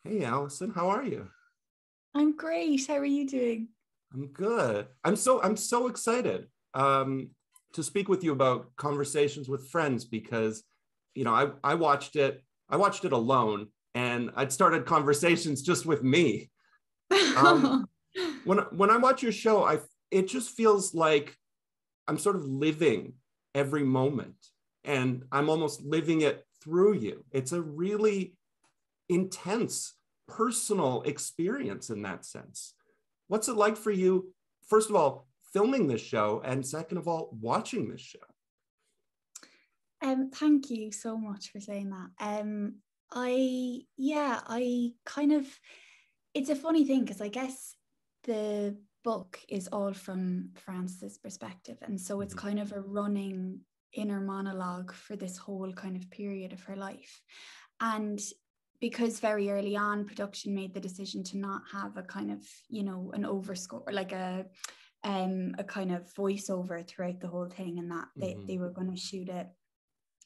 Hey, Allison, how are you? I'm great. How are you doing? I'm good. I'm so excited to speak with you about conversations with friends because, I watched it. I watched it alone, and I'd started conversations just with me. Um, when I watch your show, I it just feels like I'm sort of living every moment, and I'm almost living it through you. It's a really intense personal experience in that sense. What's it like for you, first of all, filming this show, and second of all, watching this show? Thank you so much for saying that. I kind of, it's a funny thing because I guess the book is all from Frances' perspective, and so it's Mhm. kind of a running inner monologue for this whole kind of period of her life. And because very early on, production made the decision to not have a kind of, an overscore, like a kind of voiceover throughout the whole thing, and that they Mhm. were going to shoot it,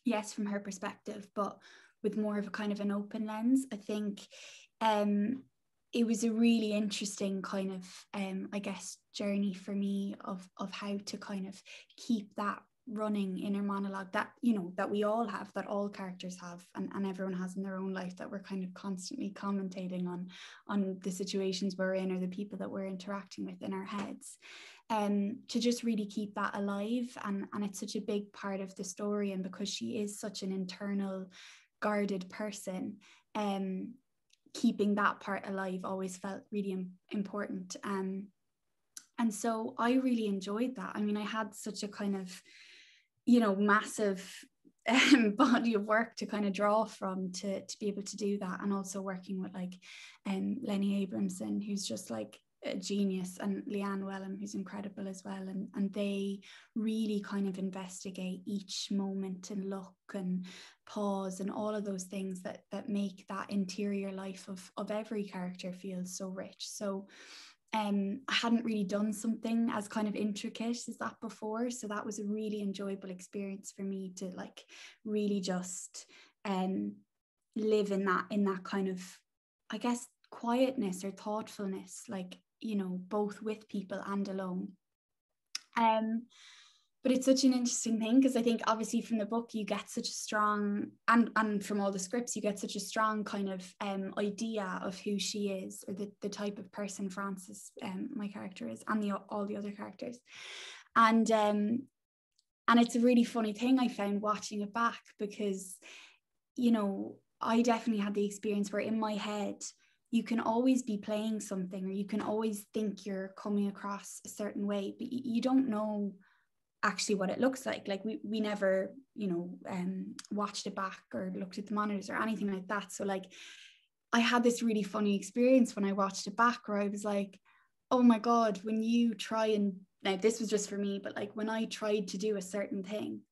yes, from her perspective, but with more of a kind of an open lens. I think it was a really interesting kind of I guess journey for me of how to kind of keep that running inner monologue that that we all have, that all characters have, and everyone has in their own life, that we're kind of constantly commentating on the situations we're in or the people that we're interacting with in our heads, to just really keep that alive. And it's such a big part of the story, and because she is such an internal guarded person, keeping that part alive always felt really important. And so I really enjoyed that. I mean, I had such a kind of, massive body of work to kind of draw from to be able to do that. And also working with like Lenny Abramson, who's just like a genius, and Leanne Wellham, who's incredible as well. And they really kind of investigate each moment and look and pause and all of those things that make that interior life of every character feel so rich. So I hadn't really done something as kind of intricate as that before. So that was a really enjoyable experience for me to like really just live in that kind of, I guess, quietness or thoughtfulness, like, both with people and alone. Um, but it's such an interesting thing because I think obviously from the book you get such a strong, and from all the scripts you get such a strong kind of idea of who she is, or the type of person Frances, my character, is, and all the other characters. And it's a really funny thing I found watching it back because, I definitely had the experience where in my head you can always be playing something, or you can always think you're coming across a certain way, but you don't know actually what it looks like. Like we never, watched it back or looked at the monitors or anything like that. So like I had this really funny experience when I watched it back where I was like, oh my God, when you try and, now this was just for me, but like when I tried to do a certain thing,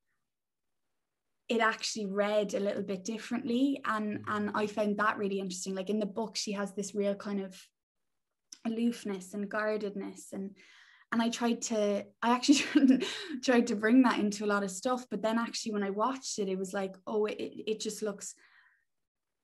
it actually read a little bit differently. And I found that really interesting. Like in the book, she has this real kind of aloofness and guardedness, and I actually tried to bring that into a lot of stuff. But then actually when I watched it, it was like, oh, it just looks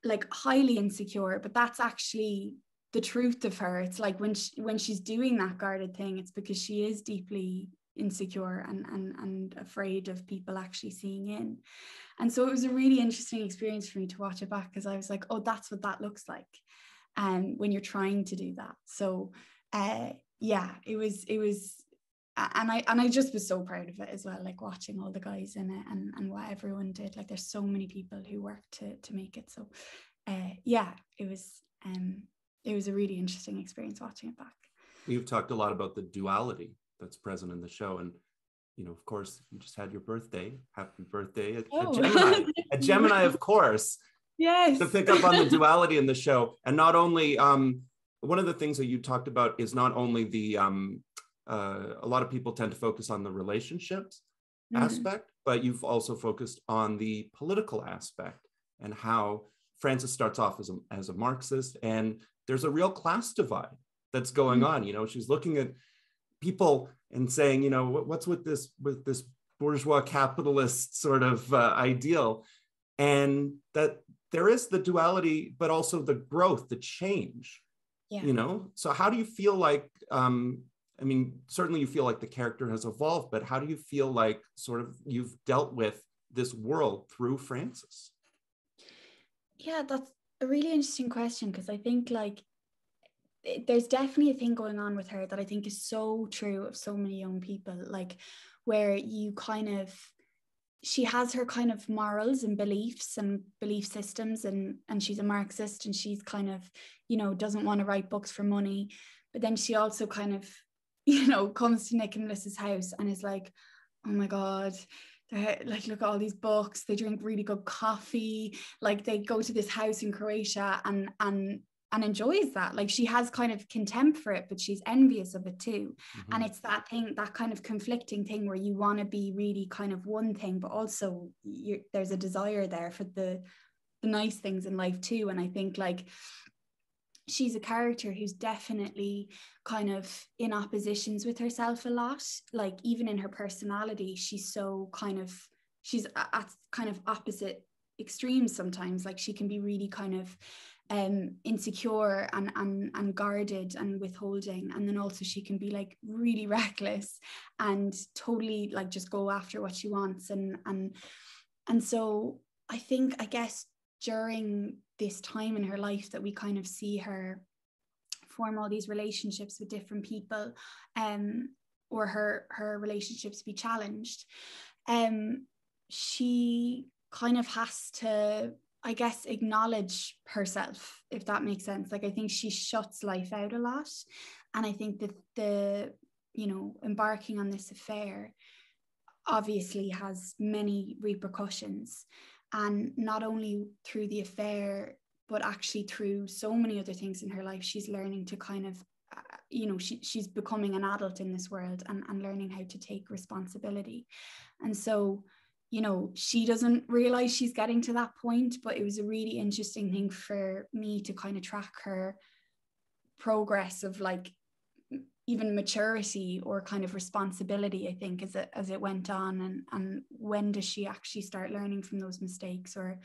like highly insecure, but that's actually the truth of her. It's like when she's doing that guarded thing, it's because she is deeply insecure and afraid of people actually seeing in. And so it was a really interesting experience for me to watch it back, because I was like, oh, that's what that looks like when you're trying to do that. So yeah, it was and I just was so proud of it as well, like watching all the guys in it, and what everyone did. Like there's so many people who worked to make it. So yeah, it was a really interesting experience watching it back. You've talked a lot about the duality that's present in the show, and of course, you just had your birthday. Happy birthday, a Oh, Gemini, a Gemini, of course. To yes. pick up on the duality in the show, and not only one of the things that you talked about is not only the a lot of people tend to focus on the relationships Mm, aspect, but you've also focused on the political aspect, and how Frances starts off as a Marxist, and there's a real class divide that's going mm, on. She's looking at people and saying, what's with this bourgeois capitalist sort of ideal, and that there is the duality, but also the growth, the change, Yeah. you know? So how do you feel like, I mean, certainly you feel like the character has evolved, but how do you feel like sort of you've dealt with this world through Francess? Yeah, that's a really interesting question, because I think like there's definitely a thing going on with her that I think is so true of so many young people, like where you kind of, she has her kind of morals and beliefs and belief systems, and she's a Marxist, and she's kind of, you know, doesn't want to write books for money, but then she also kind of, you know, comes to Nick and Melissa's house and is like, oh my God, like, look at all these books, they drink really good coffee, like they go to this house in Croatia and enjoys that. Like she has kind of contempt for it, but she's envious of it too. Mm-hmm. And it's that thing, that kind of conflicting thing where you want to be really kind of one thing, but also there's a desire there for the nice things in life too. And I think like she's a character who's definitely kind of in oppositions with herself a lot. Like even in her personality, she's so kind of, she's at kind of opposite extremes sometimes. Like she can be really kind of insecure and guarded and withholding, and then also she can be like really reckless and totally like just go after what she wants. And so I think, I guess, during this time in her life that we kind of see her form all these relationships with different people, or her relationships be challenged, she kind of has to, I guess, acknowledge herself, if that makes sense. Like I think she shuts life out a lot, and I think that the, you know, embarking on this affair obviously has many repercussions, and not only through the affair, but actually through so many other things in her life. She's learning to kind of, you know, she's becoming an adult in this world and learning how to take responsibility. And so, you know, she doesn't realize she's getting to that point, but it was a really interesting thing for me to kind of track her progress of like even maturity or kind of responsibility, I think, as it went on, and when does she actually start learning from those mistakes, or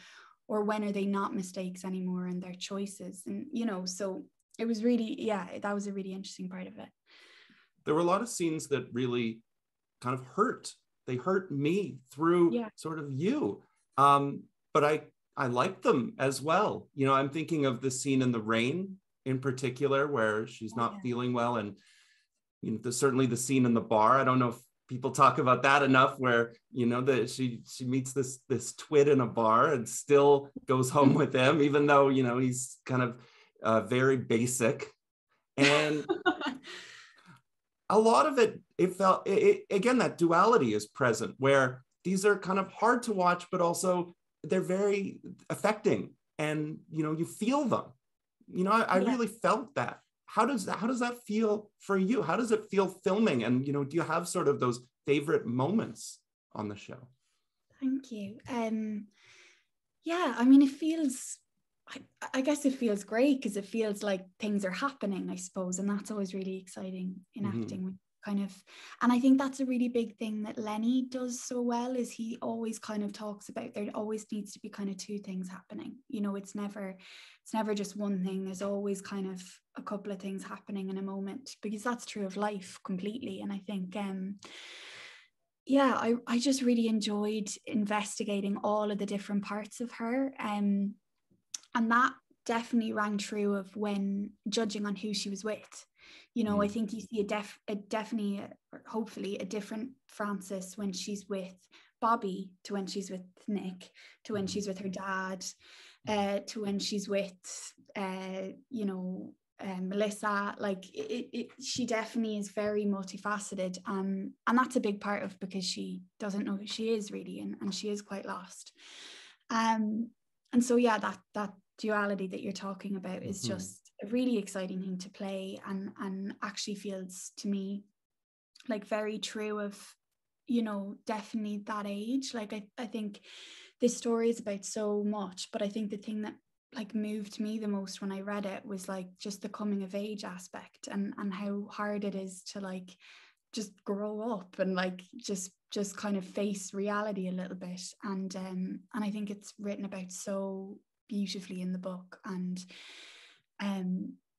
when are they not mistakes anymore and their choices. And, you know, so it was really, yeah, that was a really interesting part of it. There were a lot of scenes that really kind of hurt. They hurt me through sort of you. But I liked them as well. You know, I'm thinking of the scene in the rain in particular, where she's not feeling well. And, you know, there's certainly the scene in the bar. I don't know if people talk about that enough, where, you know, that she meets this twit in a bar and still goes home with him, even though, you know, he's kind of very basic. And a lot of it felt, again, that duality is present, where these are kind of hard to watch, but also they're very affecting, and, you know, you feel them. You know, I really felt that. How does that feel for you? How does it feel filming? And, you know, do you have sort of those favorite moments on the show? Thank you. Yeah, I mean, it feels, I guess it feels great, because it feels like things are happening, I suppose. And that's always really exciting in acting, kind of. And I think that's a really big thing that Lenny does so well, is he always kind of talks about there always needs to be kind of two things happening. You know, it's never just one thing. There's always kind of a couple of things happening in a moment, because that's true of life completely. And I think I just really enjoyed investigating all of the different parts of her, and that definitely rang true of when judging on who she was with. You know, I think you see hopefully a different Francess when she's with Bobby to when she's with Nick, to when she's with her dad, to when she's with Melissa. Like she definitely is very multifaceted, and that's a big part of, because she doesn't know who she is really, and she is quite lost. And so that duality that you're talking about is just a really exciting thing to play, and actually feels to me like very true of, you know, definitely that age. Like I think this story is about so much, but I think the thing that like moved me the most when I read it was like just the coming of age aspect, and how hard it is to like just grow up and like just kind of face reality a little bit. And I think it's written about so beautifully in the book, and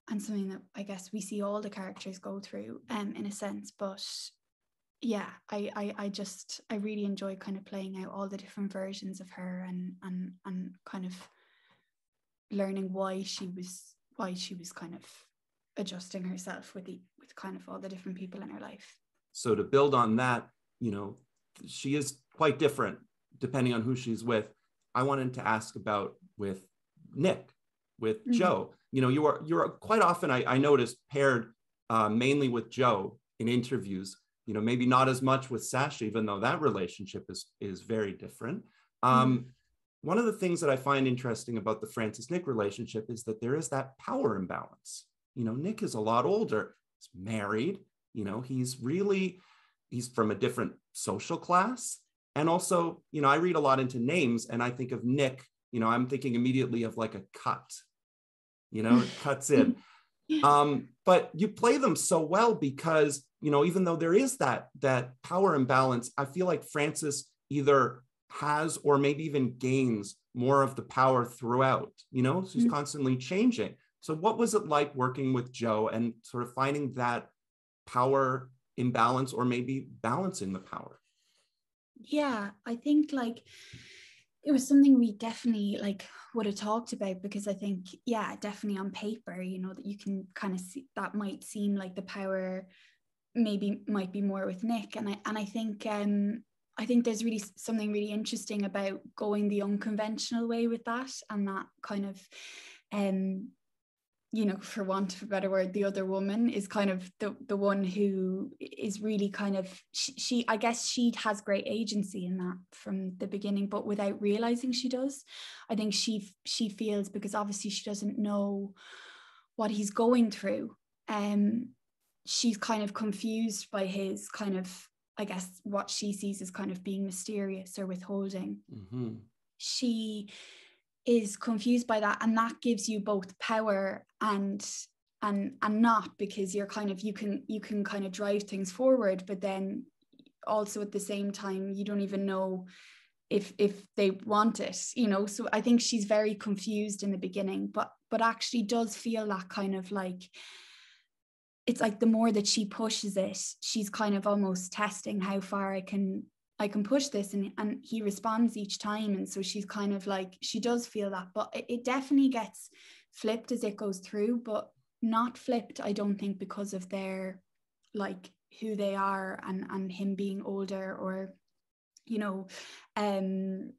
something that I guess we see all the characters go through in a sense. But yeah, I really enjoy kind of playing out all the different versions of her, and kind of learning why she was kind of adjusting herself with kind of all the different people in her life. So to build on that, you know, she is quite different depending on who she's with. I wanted to ask about with Nick, with Joe. You know, you're quite often, I noticed, paired mainly with Joe in interviews. You know, maybe not as much with Sasha, even though that relationship is very different. One of the things that I find interesting about the Frances-Nick relationship is that there is that power imbalance. You know, Nick is a lot older, he's married, you know, he's from a different social class. And also, you know, I read a lot into names, and I think of Nick, you know, I'm thinking immediately of like a cut, you know, it cuts in. But you play them so well because, you know, even though there is that power imbalance, I feel like Frances either has or maybe even gains more of the power throughout, you know, she's constantly changing. So what was it like working with Joe and sort of finding that power imbalance, or maybe balancing the power? Yeah, I think like it was something we definitely like would have talked about, because I think, yeah, definitely on paper, you know, that you can kind of see that might seem like the power might be more with Nick. And I think there's really something really interesting about going the unconventional way with that, and that kind of you know, for want of a better word, the other woman is kind of the one who is really kind of, she I guess she has great agency in that from the beginning, but without realizing she does. I think she feels, because obviously she doesn't know what he's going through, she's kind of confused by his kind of, I guess, what she sees as kind of being mysterious or withholding. She is confused by that, and that gives you both power and not, because you're kind of, you can kind of drive things forward, but then also at the same time you don't even know if they want it, you know. So I think she's very confused in the beginning, but actually does feel that kind of like, it's like the more that she pushes it, she's kind of almost testing how far I can push this, and he responds each time. And so she's kind of like, she does feel that, but it definitely gets flipped as it goes through, but not flipped, I don't think, because of their like who they are, and him being older, or, you know,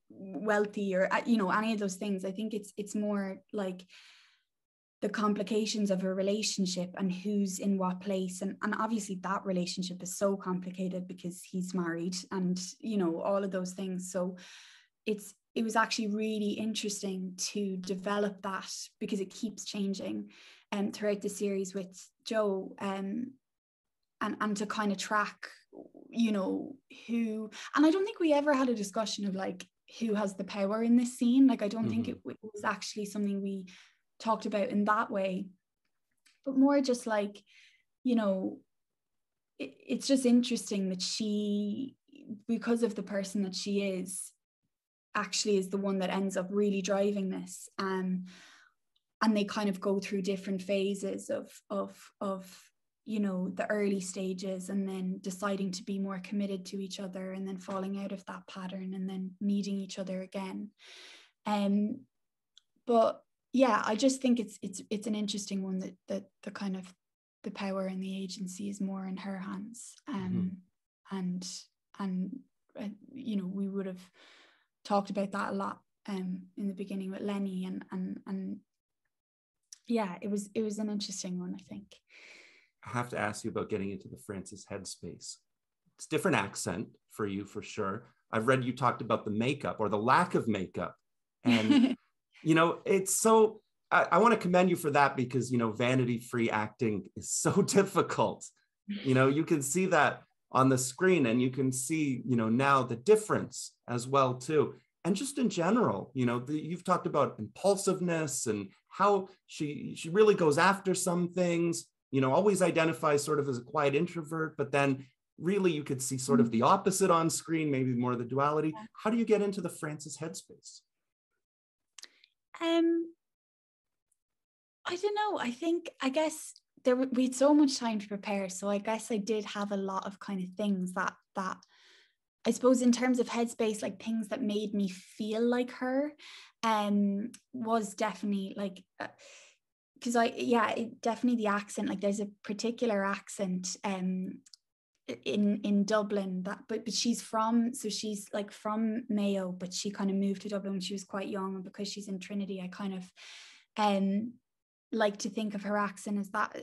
wealthy, or, you know, any of those things. I think it's more like the complications of a relationship and who's in what place, and obviously that relationship is so complicated because he's married, and, you know, all of those things. So it was actually really interesting to develop that, because it keeps changing throughout the series with Joe, and to kind of track, you know, who, and I don't think we ever had a discussion of like who has the power in this scene. Like I don't think it was actually something we talked about in that way, but more just like, you know, it's just interesting that she, because of the person that she is, actually is the one that ends up really driving this, and they kind of go through different phases of you know, the early stages, and then deciding to be more committed to each other, and then falling out of that pattern, and then needing each other again. But yeah, I just think it's an interesting one, that the kind of the power and the agency is more in her hands. And you know, we would have talked about that a lot in the beginning with Lenny, and yeah, it was an interesting one, I think. I have to ask you about getting into the Frances headspace. It's different accent for you, for sure. I've read you talked about the makeup, or the lack of makeup, and you know, it's so, I want to commend you for that, because, you know, vanity-free acting is so difficult. You know, you can see that on the screen, and you can see, you know, now the difference as well too. And just in general, you know, you've talked about impulsiveness and how she really goes after some things, you know, always identifies sort of as a quiet introvert, but then really you could see sort of the opposite on screen, maybe more the duality. How do you get into the Frances headspace? I don't know. I guess we had so much time to prepare, so I guess I did have a lot of kind of things that I suppose in terms of headspace, like things that made me feel like her, was definitely like, because definitely the accent. Like there's a particular accent, in Dublin but she's like from Mayo, but she kind of moved to Dublin when she was quite young, and because she's in Trinity, I kind of like to think of her accent as that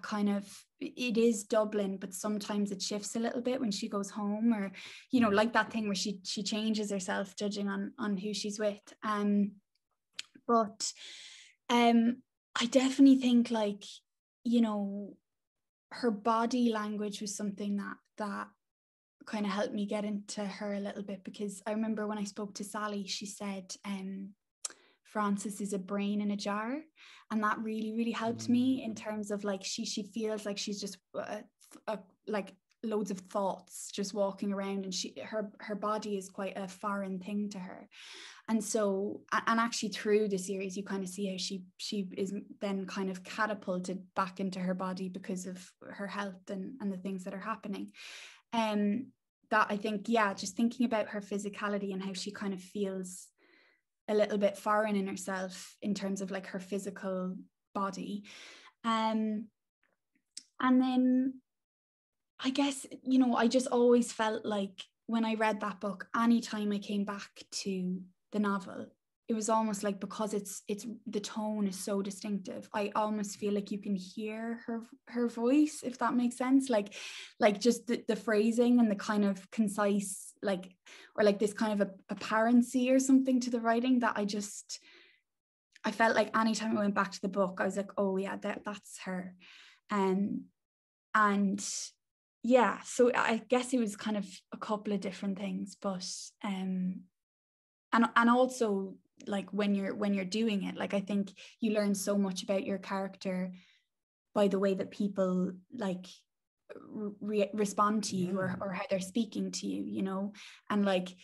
kind of, it is Dublin, but sometimes it shifts a little bit when she goes home, or like that thing where she changes herself judging on who she's with. But I definitely think, like, her body language was something that kind of helped me get into her a little bit, because I remember when I spoke to Sally, she said Francess is a brain in a jar, and that really, really helped me in terms of, like, she feels like she's just like loads of thoughts just walking around, and her body is quite a foreign thing to her. And so, and actually through the series, you kind of see how she is then kind of catapulted back into her body because of her health and the things that are happening. That I think, just thinking about her physicality and how she kind of feels a little bit foreign in herself in terms of like her physical body. And then I guess, I just always felt like when I read that book, anytime I came back to the novel, it was almost like, because it's the tone is so distinctive, I almost feel like you can hear her voice, if that makes sense, like just the phrasing and the kind of concise, like, or like this kind of apparency or something to the writing, that I felt like anytime I went back to the book, I was like, oh yeah, that's her. And yeah, so I guess it was kind of a couple of different things, but and also, like, when you're doing it, like, I think you learn so much about your character by the way that people like respond to you, or how they're speaking to you, and like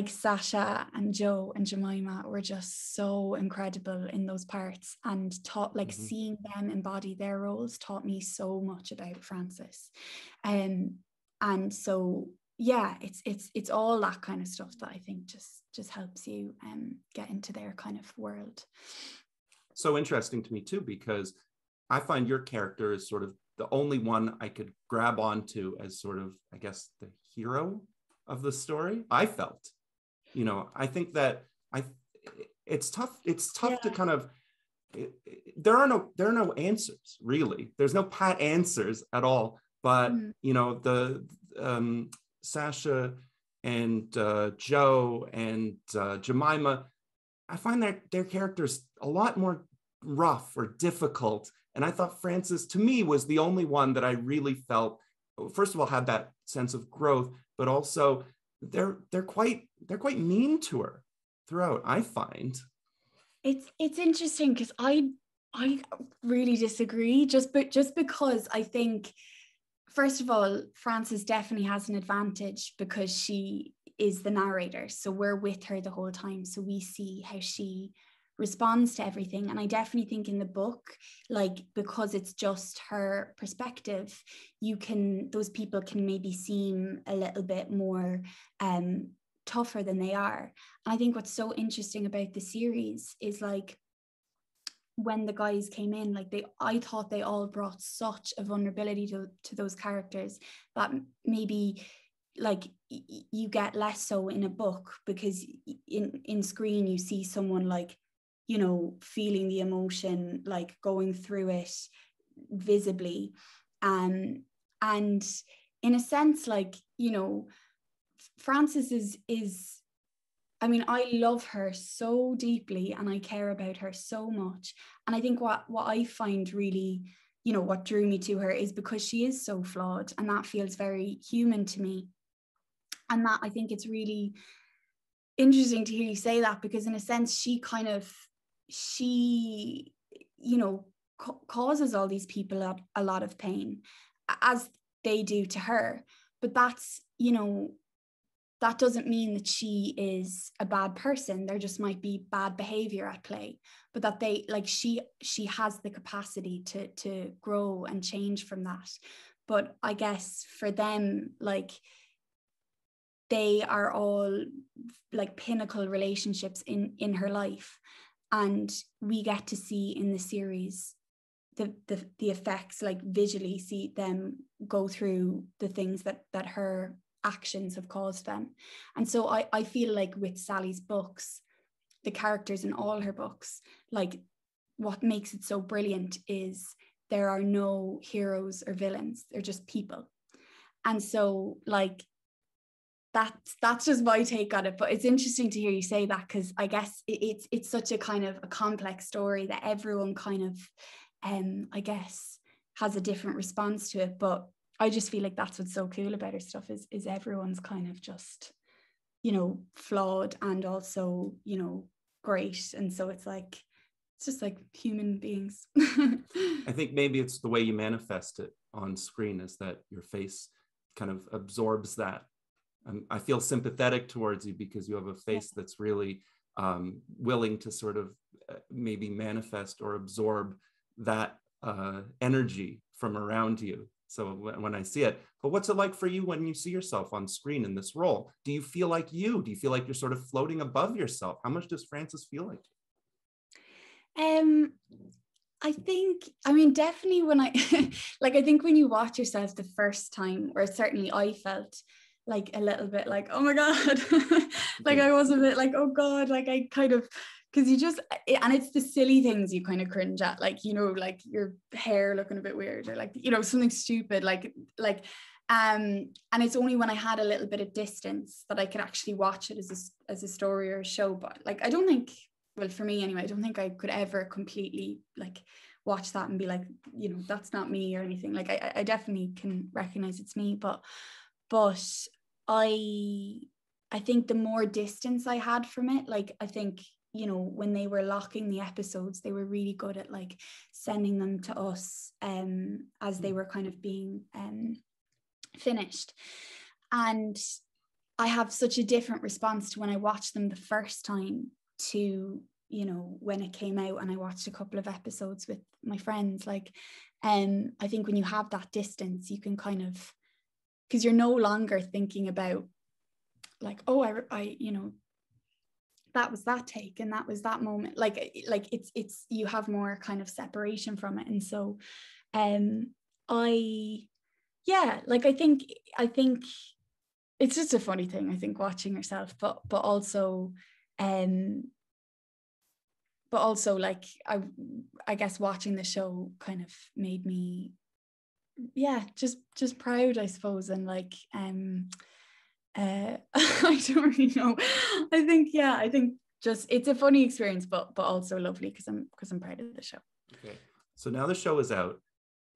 Sasha and Joe and Jemima were just so incredible in those parts, and taught, like, seeing them embody their roles taught me so much about Francess. And so it's all that kind of stuff that I think just helps you get into their kind of world. So interesting to me too, because I find your character is sort of the only one I could grab onto as sort of, I guess, the hero of the story. I felt, I think that it's tough to kind of, there are no answers, really. There's no pat answers at all. But the Sasha and Joe and Jemima, I find that their characters a lot more rough or difficult. And I thought Francess, to me, was the only one that I really felt, first of all, had that sense of growth, but also they're quite mean to her throughout, I find. It's interesting, because I really disagree, just because I think, first of all, Francess definitely has an advantage because she is the narrator. So we're with her the whole time. So we see how she responds to everything. And I definitely think in the book, like, because it's just her perspective, those people can maybe seem a little bit more tougher than they are. And I think what's so interesting about the series is, like, when the guys came in, like, I thought they all brought such a vulnerability to those characters that maybe, like, you get less so in a book, because in screen you see someone, like, feeling the emotion, like going through it visibly, and in a sense, like, Francess is I mean, I love her so deeply, and I care about her so much. And I think what I find really, what drew me to her is because she is so flawed, and that feels very human to me. And that, I think it's really interesting to hear you say that, because in a sense, she causes all these people a lot of pain, as they do to her. But that's, that doesn't mean that she is a bad person. There just might be bad behavior at play, but that they like she has the capacity to grow and change from that. But I guess for them, like, they are all like pinnacle relationships in her life, and we get to see in the series the effects, like visually see them go through the things that her actions have caused them. And so I feel like with Sally's books, the characters in all her books, like what makes it so brilliant is there are no heroes or villains, they're just people. And so like that's just my take on it. But it's interesting to hear you say that, because I guess it's such a kind of a complex story that everyone kind of I guess has a different response to it. But I just feel like that's what's so cool about her stuff is everyone's kind of just, you know, flawed and also, you know, great. And so it's just like human beings. I think maybe it's the way you manifest it on screen, is that your face kind of absorbs that. I feel sympathetic towards you because you have a face that's really willing to sort of maybe manifest or absorb that energy from around you. So when I see it, but what's it like for you when you see yourself on screen in this role? Do you feel like you? Do you feel like you're sort of floating above yourself? How much does Francess feel like? I think, I mean, definitely when I, like, I think when you watch yourself the first time, or certainly I felt like a little bit like, oh my God, like I was a bit like, oh God, like I kind of, because you just, and it's the silly things you kind of cringe at, like, you know, like your hair looking a bit weird, or like, you know, something stupid, and it's only when I had a little bit of distance that I could actually watch it as a story or a show. But like, I don't think, well, for me anyway, I don't think I could ever completely like watch that and be like, you know, that's not me or anything. Like I definitely can recognize it's me, but I think the more distance I had from it, like I think, you know, when they were locking the episodes, they were really good at like sending them to us as they were kind of being finished. And I have such a different response to when I watched them the first time to, you know, when it came out and I watched a couple of episodes with my friends. Like I think when you have that distance, you can kind of, because you're no longer thinking about like, oh, I you know, that was that take and that was that moment, like it's you have more kind of separation from it. And so I think it's just a funny thing, I think, watching yourself, but also like I guess watching the show kind of made me just proud, I suppose. And like I don't really know, I think just it's a funny experience, but also lovely because I'm proud of the show. Okay, so now the show is out,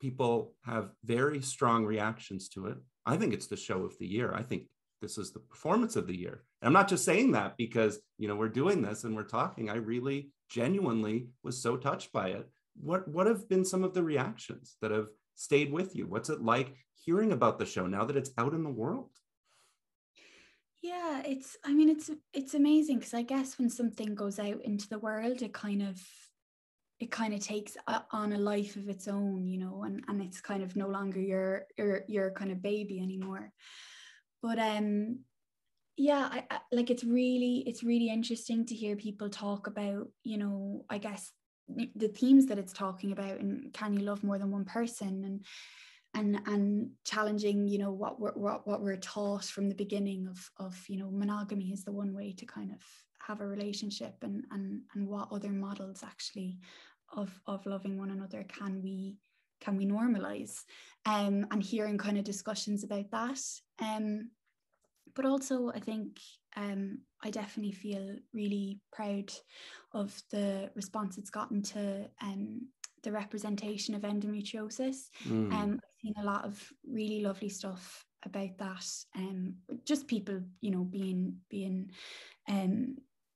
people have very strong reactions to it. I think it's the show of the year. I think this is the performance of the year. And I'm not just saying that because, you know, we're doing this and we're talking. I really genuinely was so touched by it. What have been some of the reactions that have stayed with you? What's it like hearing about the show now that it's out in the world? Yeah, it's amazing, because I guess when something goes out into the world, it kind of takes on a life of its own, you know, and it's kind of no longer your kind of baby anymore. But yeah, I like it's really interesting to hear people talk about, you know, I guess the themes that it's talking about, and can you love more than one person, and challenging, you know, what we're taught from the beginning of you know, monogamy is the one way to kind of have a relationship, and what other models actually of loving one another can we normalize, and hearing kind of discussions about that. But also I think I definitely feel really proud of the response it's gotten to the representation of endometriosis. I've seen a lot of really lovely stuff about that. Just people, you know, being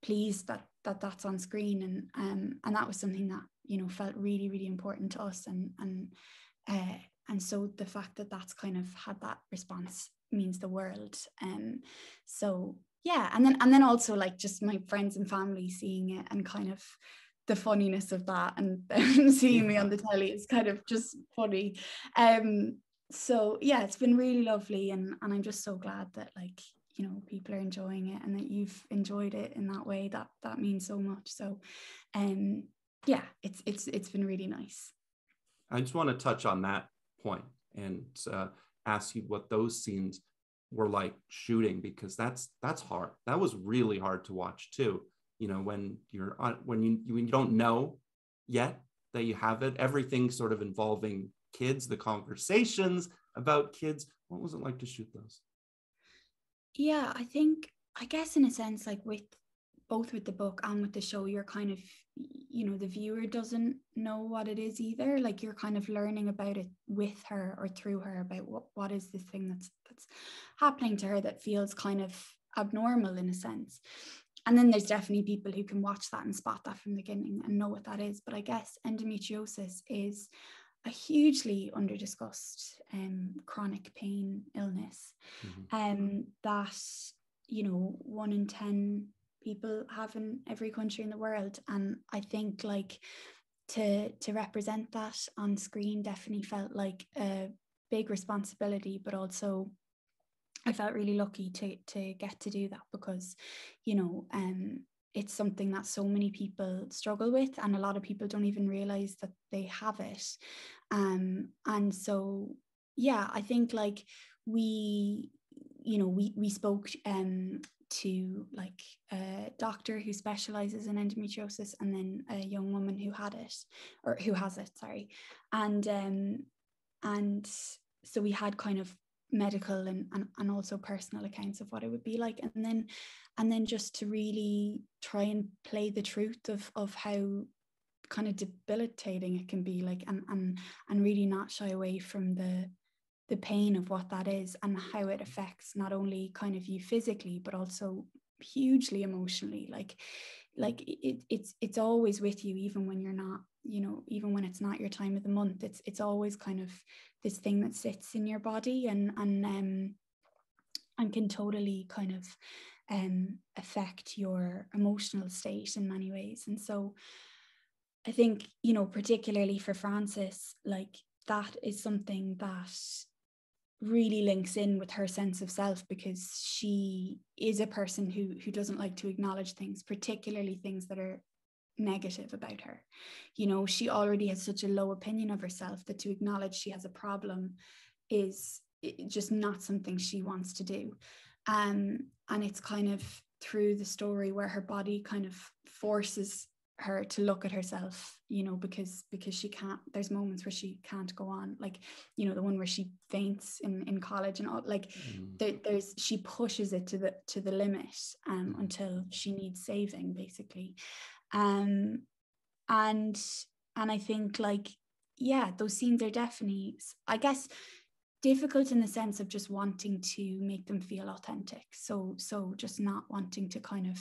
pleased that that's on screen, and that was something that, you know, felt really, really important to us, and so the fact that that's kind of had that response means the world. So yeah, and then also like just my friends and family seeing it and kind of the funniness of that, and them seeing me on the telly is kind of just funny. So yeah, it's been really lovely, and I'm just so glad that, like, you know, people are enjoying it and that you've enjoyed it in that way. That means so much. So yeah, it's been really nice. I just want to touch on that point and ask you what those scenes were like shooting, because that's hard. That was really hard to watch too. You know, when you're on, when you don't know yet that you have it, everything sort of involving kids, the conversations about kids. What was it like to shoot those? Yeah, I guess in a sense, like with both with the book and with the show, you're kind of, you know, the viewer doesn't know what it is either. Like, you're kind of learning about it with her or through her, about what is this thing that's happening to her that feels kind of abnormal in a sense. And then there's definitely people who can watch that and spot that from the beginning and know what that is. But I guess endometriosis is a hugely under-discussed chronic pain illness, that, you know, 1 in 10 people have in every country in the world. And I think, like, to represent that on screen definitely felt like a big responsibility, but also I felt really lucky to get to do that, because, you know, it's something that so many people struggle with, and a lot of people don't even realize that they have it. And so, yeah, I think, like, we spoke to, like, a doctor who specializes in endometriosis, and then a young woman who had it, or who has it, sorry. And so we had kind of medical and also personal accounts of what it would be like, and then just to really try and play the truth of how kind of debilitating it can be, like, and really not shy away from the pain of what that is, and how it affects not only kind of you physically but also hugely emotionally. Like it's always with you, even when you're not, you know, even when it's not your time of the month. It's always kind of this thing that sits in your body and can totally kind of affect your emotional state in many ways. And so I think, you know, particularly for Francess, like, that is something that really links in with her sense of self, because she is a person who doesn't like to acknowledge things, particularly things that are negative about her. You know, she already has such a low opinion of herself that to acknowledge she has a problem is just not something she wants to do. And it's kind of through the story where her body kind of forces her to look at herself, you know, because she can't, there's moments where she can't go on, like, you know, the one where she faints in college and all, like, there's she pushes it to the limit until she needs saving, basically. And I think, like, yeah, those scenes are definitely, I guess, difficult in the sense of just wanting to make them feel authentic, so just not wanting to kind of,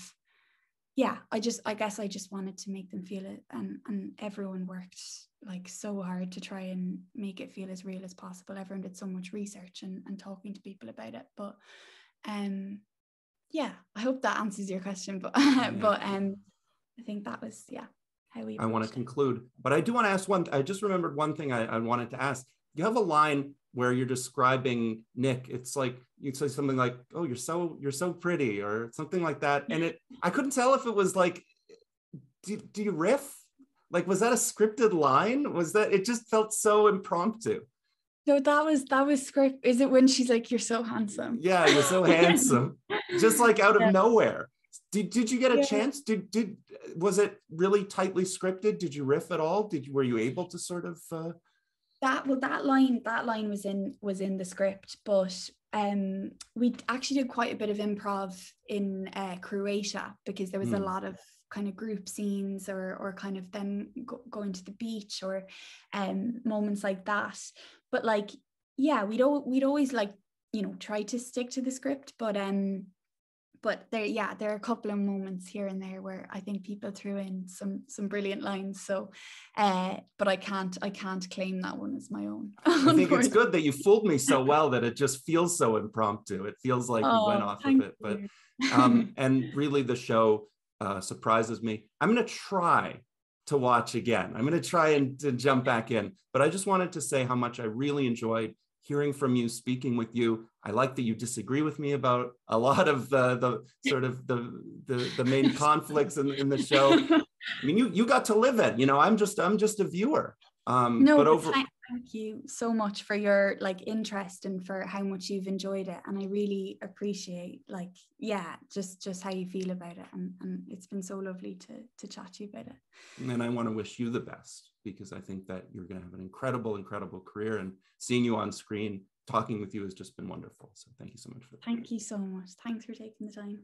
yeah, I guess I just wanted to make them feel it, and everyone worked, like, so hard to try and make it feel as real as possible. Everyone did so much research and talking to people about it. But yeah, I hope that answers your question, but but I think that was, yeah, how we I want to approached it. conclude, but I do want to ask one. I just remembered one thing I wanted to ask. You have a line where you're describing Nick. It's like you'd say something like, "Oh, you're so pretty," or something like that. And I couldn't tell if it was like, do you riff? Like, was that a scripted line? Was that, it just felt so impromptu? No, that was script. Is it when she's like, "You're so handsome"? Yeah, you're so handsome, just like out of Yeah. nowhere. Did you get a Yeah. chance? Was it really tightly scripted? Did you riff at all? Were you able to sort of? That line was in the script, but we actually did quite a bit of improv in Croatia, because there was a lot of kind of group scenes or kind of them going to the beach, or moments like that. But, like, yeah, we'd always, like, you know, try to stick to the script, but but there are a couple of moments here and there where I think people threw in some brilliant lines. So, but I can't claim that one as my own. I think it's good that you fooled me so well that it just feels so impromptu. It feels like you went off of it, but and really the show surprises me. I'm going to try to watch again. I'm going to try and to jump back in, but I just wanted to say how much I really enjoyed hearing from you, speaking with you. I like that you disagree with me about a lot of the sort of the main conflicts in the show. I mean, you got to live it. You know, I'm just a viewer. Thank you so much for your interest and for how much you've enjoyed it, and I really appreciate just how you feel about it, and it's been so lovely to chat to you about it. And I want to wish you the best, because I think that you're going to have an incredible career, and seeing you on screen talking with you has just been wonderful. So thank you so much for that. Thank you so much. Thanks for taking the time.